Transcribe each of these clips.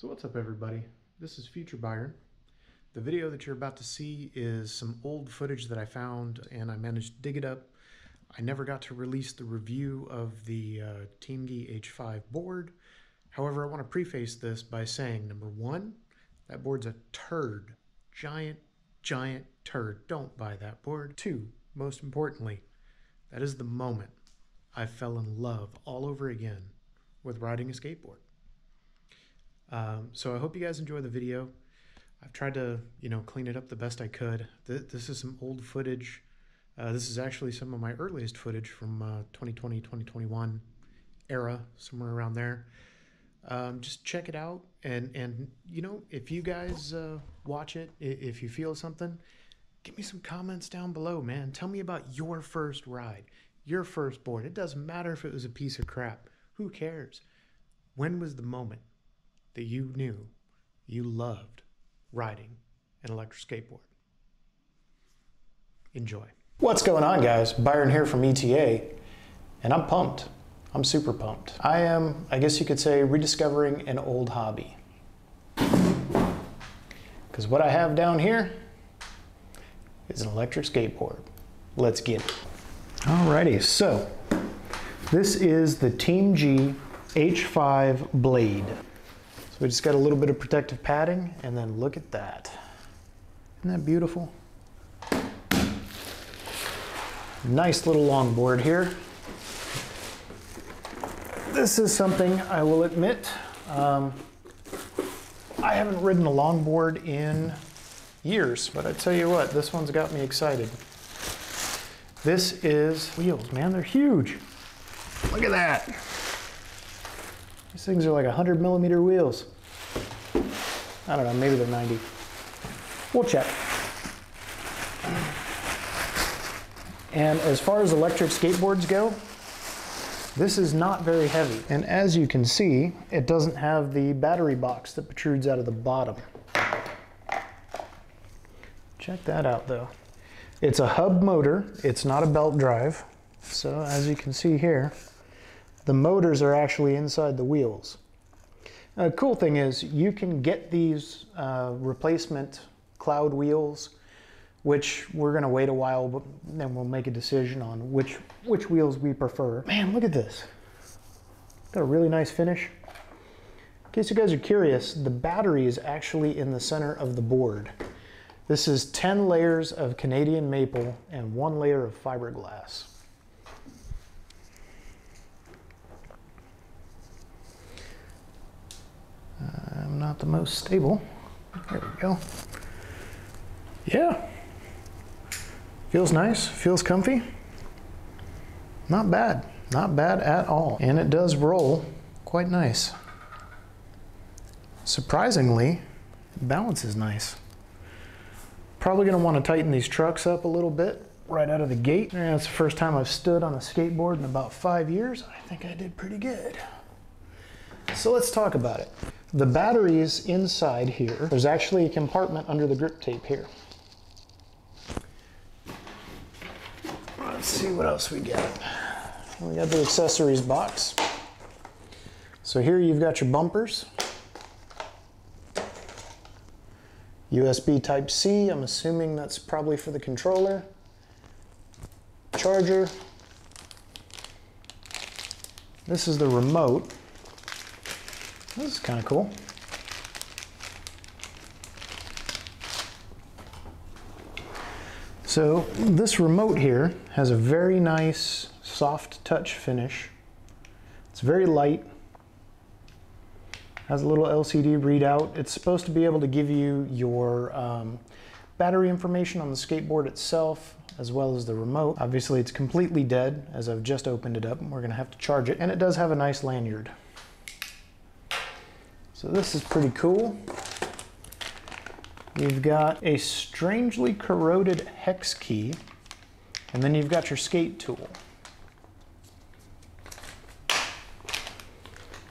So what's up everybody? This is Future Byron. The video that you're about to see is some old footage that I found and I managed to dig it up. I never got to release the review of the Teamgee H5 board. However, I want to preface this by saying, number one, that board's a turd. Giant turd. Don't buy that board. Two, most importantly, that is the moment I fell in love all over again with riding a skateboard. So I hope you guys enjoy the video. I've tried to, clean it up the best I could. This is some old footage. This is actually some of my earliest footage from 2020, 2021 era, somewhere around there. Just check it out. And if you guys watch it, if you feel something, give me some comments down below, man. Tell me about your first ride, your first board. It doesn't matter if it was a piece of crap. Who cares? When was the moment that you knew you loved riding an electric skateboard? Enjoy. What's going on, guys? Byron here from ETA, and I'm pumped. I'm super pumped. I am, I guess you could say, rediscovering an old hobby. Because what I have down here is an electric skateboard. Let's get it. Alrighty, so this is the Teamgee H5 blade. We just got a little bit of protective padding, and then look at that. Isn't that beautiful? Nice little longboard here. This is something I will admit, I haven't ridden a longboard in years, but I tell you what, this one's got me excited. This is wheels, man, they're huge. Look at that. These things are like 100mm wheels. I don't know, maybe they're 90. We'll check. And as far as electric skateboards go, this is not very heavy. And as you can see, it doesn't have the battery box that protrudes out of the bottom. Check that out though. It's a hub motor, it's not a belt drive. So as you can see here, the motors are actually inside the wheels. The cool thing is you can get these replacement cloud wheels, which we're going to wait a while, but then we'll make a decision on which wheels we prefer. Man, look at this. Got a really nice finish. In case you guys are curious, the battery is actually in the center of the board. This is 10 layers of Canadian maple and 1 layer of fiberglass. I'm not the most stable. There we go. Yeah. Feels nice, feels comfy. Not bad, not bad at all. And it does roll quite nice. Surprisingly, it balances nice. Probably gonna want to tighten these trucks up a little bit right out of the gate. Yeah, it's the first time I've stood on a skateboard in about 5 years. I think I did pretty good. So let's talk about it. The batteries inside here, there's actually a compartment under the grip tape here. Let's see what else we got. We got the accessories box. So here you've got your bumpers. USB Type-C, I'm assuming that's probably for the controller. Charger. This is the remote. This is kind of cool. So this remote here has a very nice soft touch finish. It's very light. Has a little LCD readout. It's supposed to be able to give you your battery information on the skateboard itself, as well as the remote. Obviously it's completely dead, as I've just opened it up, and we're gonna have to charge it. And it does have a nice lanyard. So this is pretty cool. You've got a strangely corroded hex key, and then you've got your skate tool.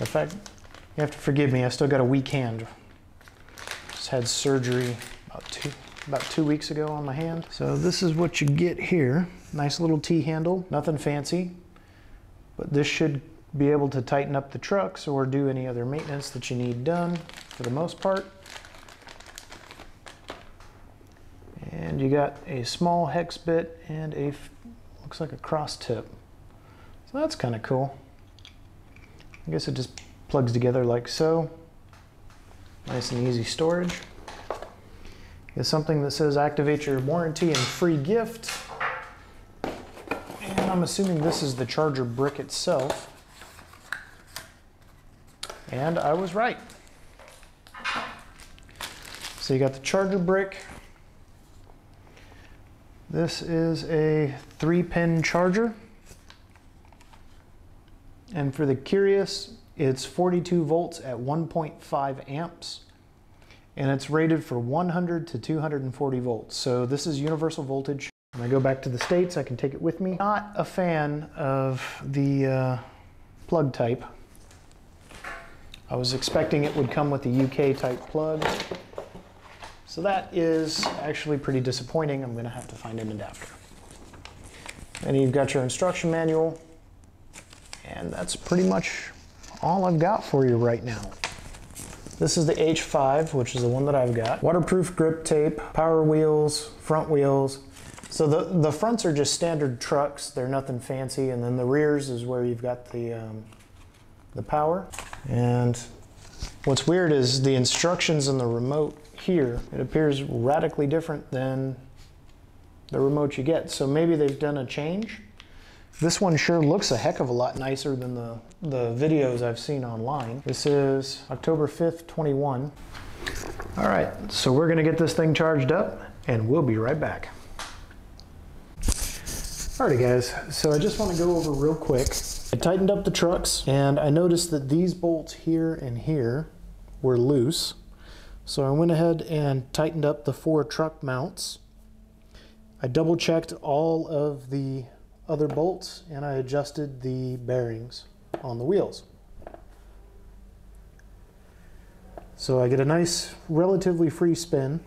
In fact, you have to forgive me, I still got a weak hand. Just had surgery about two weeks ago on my hand. So this is what you get here. Nice little T-handle, nothing fancy, but this should be able to tighten up the trucks or do any other maintenance that you need done for the most part. And you got a small hex bit and looks like a cross tip. So that's kind of cool. I guess it just plugs together like so. Nice and easy storage. There's something that says activate your warranty and free gift. And I'm assuming this is the charger brick itself. And I was right. So you got the charger brick. This is a 3-pin charger. And for the curious, it's 42 volts at 1.5 amps. And it's rated for 100 to 240 volts. So this is universal voltage. When I go back to the States, I can take it with me. Not a fan of the plug type. I was expecting it would come with the UK type plug. So that is actually pretty disappointing. I'm gonna have to find an adapter. And you've got your instruction manual. And that's pretty much all I've got for you right now. This is the H5, which is the one that I've got. Waterproof grip tape, power wheels, front wheels. So the fronts are just standard trucks. They're nothing fancy. And then the rears is where you've got the power. And what's weird is the instructions in the remote here, it appears radically different than the remote you get. So maybe they've done a change. This one sure looks a heck of a lot nicer than the videos I've seen online. This is October 5th, 21. All right, so we're gonna get this thing charged up and we'll be right back. Alrighty guys, so I just wanna go over real quick. I tightened up the trucks and I noticed that these bolts here and here were loose. So I went ahead and tightened up the 4 truck mounts. I double checked all of the other bolts and I adjusted the bearings on the wheels. So I get a nice relatively free spin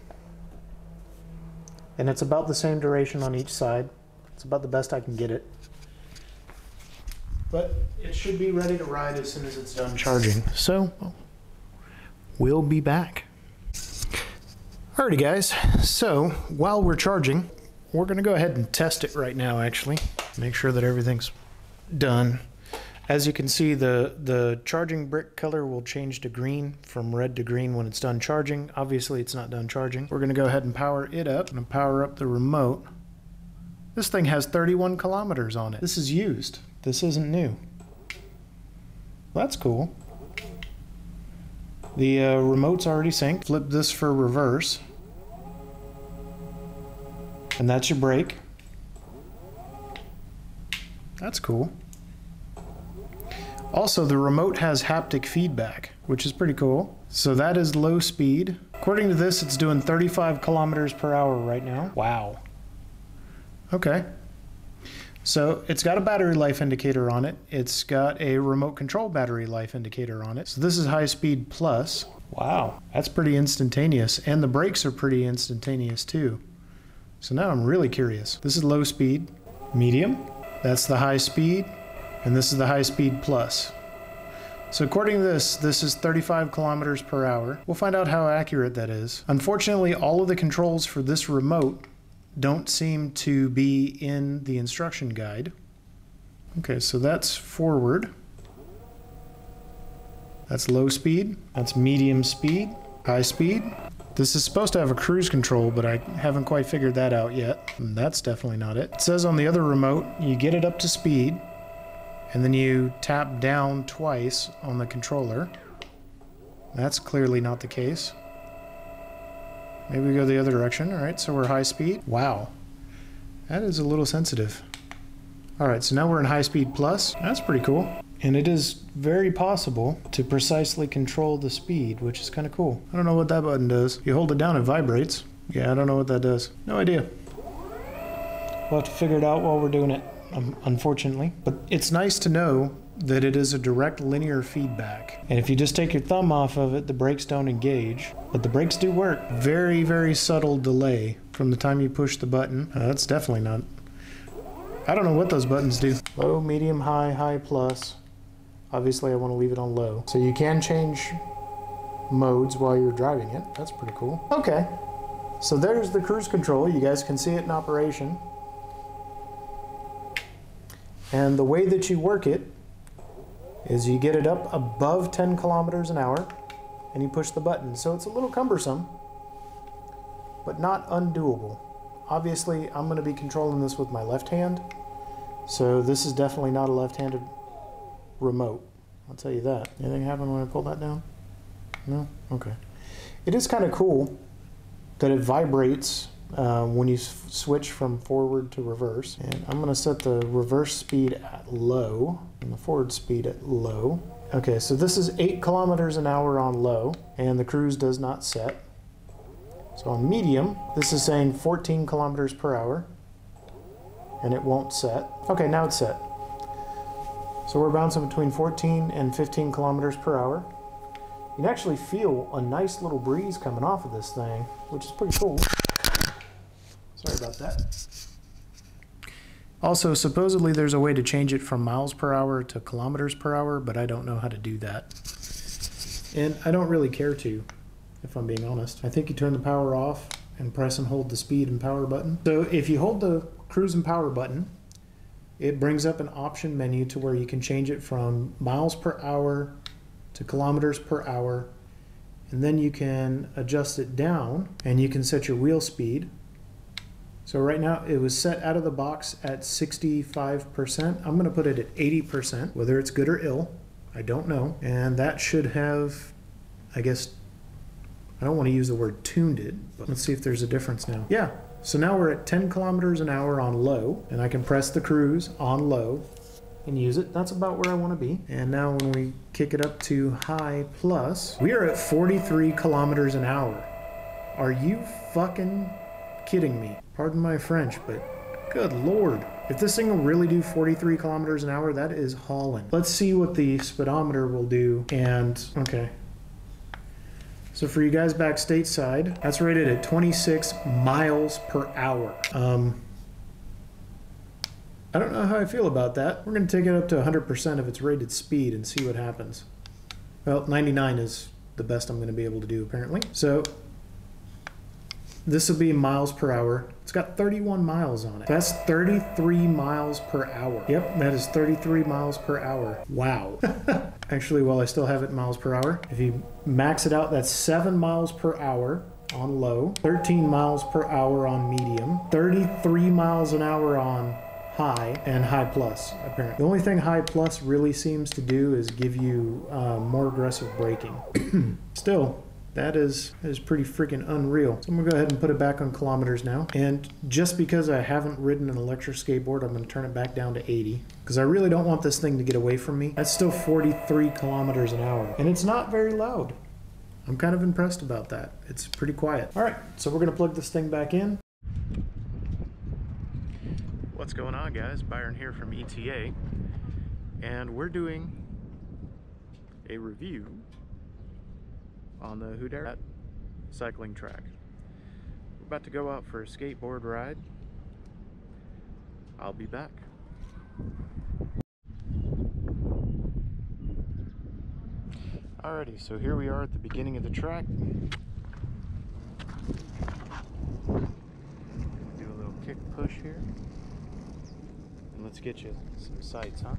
and it's about the same duration on each side. It's about the best I can get it. But it should be ready to ride as soon as it's done charging. So we'll be back. Alrighty guys, so while we're charging, we're gonna go ahead and test it right now actually. Make sure that everything's done. As you can see, the charging brick color will change to green from red to green when it's done charging. Obviously it's not done charging. We're gonna go ahead and power it up. I'm gonna power up the remote. This thing has 31 kilometers on it. This is used. This isn't new. That's cool. The remote's already synced. Flip this for reverse. And that's your brake. That's cool. Also, the remote has haptic feedback, which is pretty cool. So that is low speed. According to this, it's doing 35 kilometers per hour right now. Wow. Okay. So it's got a battery life indicator on it. It's got a remote control battery life indicator on it. So this is high speed plus. Wow, that's pretty instantaneous. And the brakes are pretty instantaneous too. So now I'm really curious. This is low speed, medium. That's the high speed. And this is the high speed plus. So according to this, this is 35 kilometers per hour. We'll find out how accurate that is. Unfortunately, all of the controls for this remote don't seem to be in the instruction guide. Okay, so that's forward. That's low speed. That's medium speed. High speed. This is supposed to have a cruise control, but I haven't quite figured that out yet. And that's definitely not it. It says on the other remote, you get it up to speed, and then you tap down twice on the controller. That's clearly not the case. Maybe we go the other direction. All right, so we're high speed. Wow, that is a little sensitive. All right, so now we're in high speed plus. That's pretty cool. And it is very possible to precisely control the speed, which is kind of cool. I don't know what that button does. You hold it down, it vibrates. Yeah, I don't know what that does. No idea. We'll have to figure it out while we're doing it, unfortunately. But it's nice to know that it is a direct linear feedback. And if you just take your thumb off of it, the brakes don't engage. But the brakes do work. Very, very subtle delay from the time you push the button. That's definitely not... I don't know what those buttons do. Low, medium, high, high plus. Obviously I want to leave it on low. So you can change modes while you're driving it. That's pretty cool. Okay, so there's the cruise control. You guys can see it in operation. And the way that you work it is you get it up above 10 kilometers an hour and you push the button. So it's a little cumbersome, but not undoable. Obviously, I'm going to be controlling this with my left hand, so this is definitely not a left-handed remote. I'll tell you that. Anything happen when I pull that down? No? Okay. It is kind of cool that it vibrates when you switch from forward to reverse. And I'm going to set the reverse speed at low and the forward speed at low. Okay, so this is 8 kilometers an hour on low, and the cruise does not set. So on medium, this is saying 14 kilometers per hour, and it won't set. Okay, now it's set. So we're bouncing between 14 and 15 kilometers per hour. You can actually feel a nice little breeze coming off of this thing, which is pretty cool. Sorry about that. Also, supposedly there's a way to change it from miles per hour to kilometers per hour, but I don't know how to do that. And I don't really care to, if I'm being honest. I think you turn the power off and press and hold the speed and power button. So if you hold the cruise and power button, it brings up an option menu to where you can change it from miles per hour to kilometers per hour, and then you can adjust it down and you can set your wheel speed. So right now it was set out of the box at 65%. I'm going to put it at 80%, whether it's good or ill, I don't know. And that should have, I guess, I don't want to use the word tuned it, but let's see if there's a difference now. Yeah, so now we're at 10 kilometers an hour on low, and I can press the cruise on low and use it. That's about where I want to be. And now when we kick it up to high plus, we are at 43 kilometers an hour. Are you fucking kidding me? Pardon my French, but good Lord. If this thing will really do 43 kilometers an hour, that is hauling. Let's see what the speedometer will do. And okay. So for you guys back stateside, that's rated at 26 miles per hour. I don't know how I feel about that. We're going to take it up to 100% of its rated speed and see what happens. Well, 99 is the best I'm going to be able to do, apparently. So this will be miles per hour. It's got 31 miles on it. That's 33 miles per hour. Yep, that is 33 miles per hour. Wow. Actually, while I still have it in miles per hour, if you max it out, that's 7 miles per hour on low, 13 miles per hour on medium, 33 miles an hour on high, and high plus, apparently. The only thing high plus really seems to do is give you more aggressive braking. Still, that is pretty freaking unreal. So I'm gonna go ahead and put it back on kilometers now. And just because I haven't ridden an electric skateboard, I'm gonna turn it back down to 80, because I really don't want this thing to get away from me. That's still 43 kilometers an hour, and it's not very loud. I'm kind of impressed about that. It's pretty quiet. All right, so we're gonna plug this thing back in. What's going on, guys? Byron here from ETA, and we're doing a review on the Hooter cycling track. We're about to go out for a skateboard ride. I'll be back. Alrighty, so here we are at the beginning of the track. Do a little kick push here. And let's get you some sights, huh?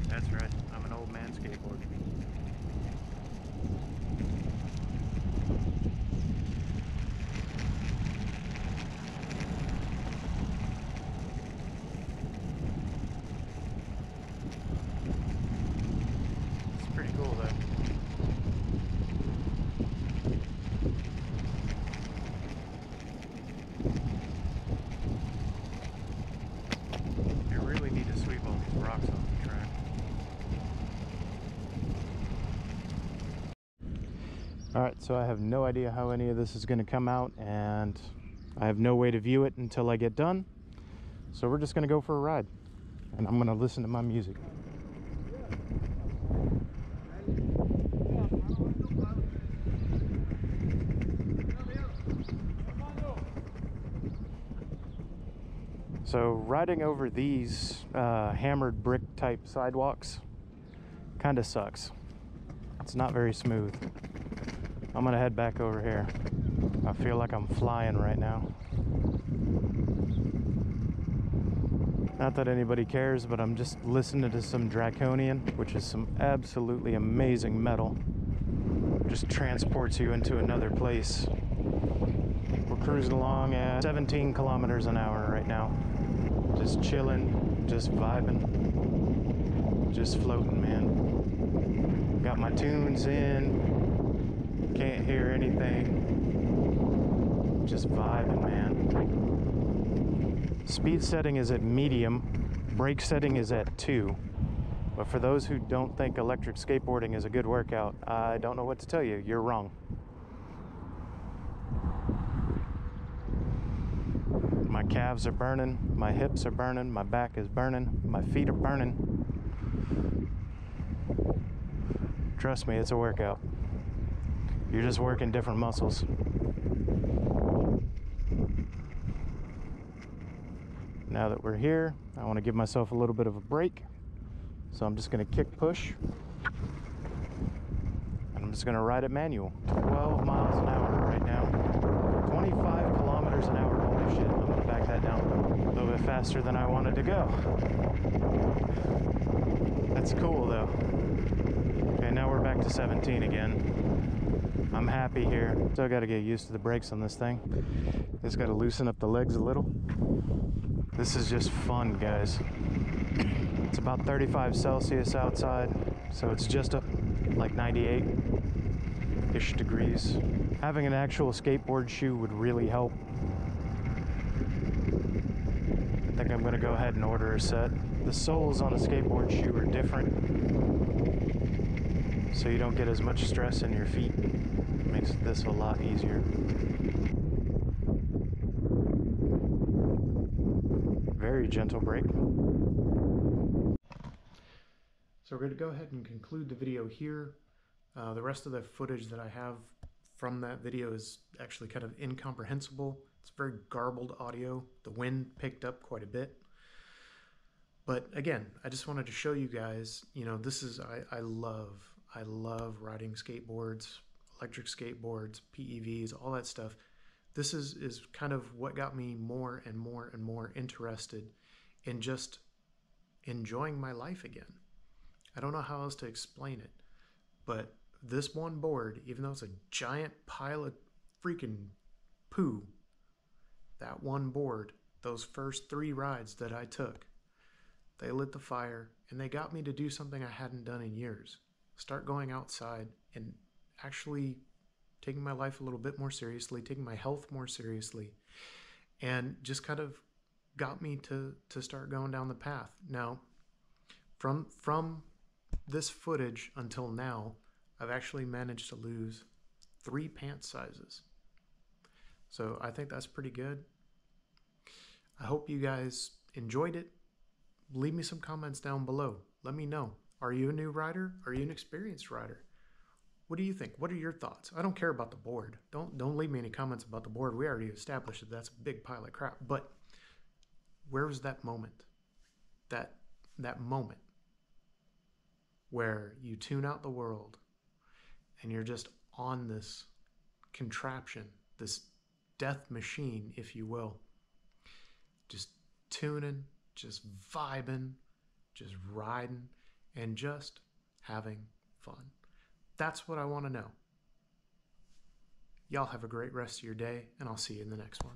That's right, I'm an old man skateboarder. it, so I have no idea how any of this is going to come out, and I have no way to view it until I get done. So we're just going to go for a ride, and I'm going to listen to my music. So riding over these hammered brick type sidewalks kind of sucks. It's not very smooth. I'm gonna head back over here. I feel like I'm flying right now. Not that anybody cares, but I'm just listening to some Draconian, which is some absolutely amazing metal. Just transports you into another place. We're cruising along at 17 kilometers an hour right now. Just chilling, just vibing, just floating, man. Got my tunes in, can't hear anything, just vibing, man. Speed setting is at medium, brake setting is at 2. But for those who don't think electric skateboarding is a good workout, I don't know what to tell you, you're wrong. My calves are burning, my hips are burning, my back is burning, my feet are burning. Trust me, it's a workout. You're just working different muscles. Now that we're here, I want to give myself a little bit of a break. So I'm just going to kick push. And I'm just going to ride it manual. 12 miles an hour right now. 25 kilometers an hour. Holy shit, I'm going to back that down a little bit faster than I wanted to go. That's cool though. Okay, now we're back to 17 again. I'm happy here. Still got to get used to the brakes on this thing. Just got to loosen up the legs a little. This is just fun, guys. It's about 35 Celsius outside, so it's just up like 98-ish degrees. Having an actual skateboard shoe would really help. I think I'm gonna go ahead and order a set. The soles on a skateboard shoe are different, so you don't get as much stress in your feet. It makes this a lot easier. Very gentle brake. So we're going to go ahead and conclude the video here. The rest of the footage that I have from that video is actually kind of incomprehensible. It's very garbled audio. The wind picked up quite a bit. But again, I just wanted to show you guys, you know, this is, I love riding skateboards, electric skateboards, PEVs, all that stuff. This is kind of what got me more and more and more interested in just enjoying my life again. I don't know how else to explain it, but this one board, even though it's a giant pile of freaking poo, that one board, those first 3 rides that I took, they lit the fire and they got me to do something I hadn't done in years. Start going outside and actually taking my life a little bit more seriously, taking my health more seriously, and just kind of got me to start going down the path. Now, from this footage until now, I've actually managed to lose 3 pant sizes. So I think that's pretty good. I hope you guys enjoyed it. Leave me some comments down below. Let me know. Are you a new rider? Are you an experienced rider? What do you think? What are your thoughts? I don't care about the board. Don't leave me any comments about the board. We already established that that's a big pile of crap. But where was that moment? That moment where you tune out the world and you're just on this contraption, this death machine, if you will, just tuning, just vibing, just riding, and just having fun. That's what I want to know. Y'all have a great rest of your day, and I'll see you in the next one.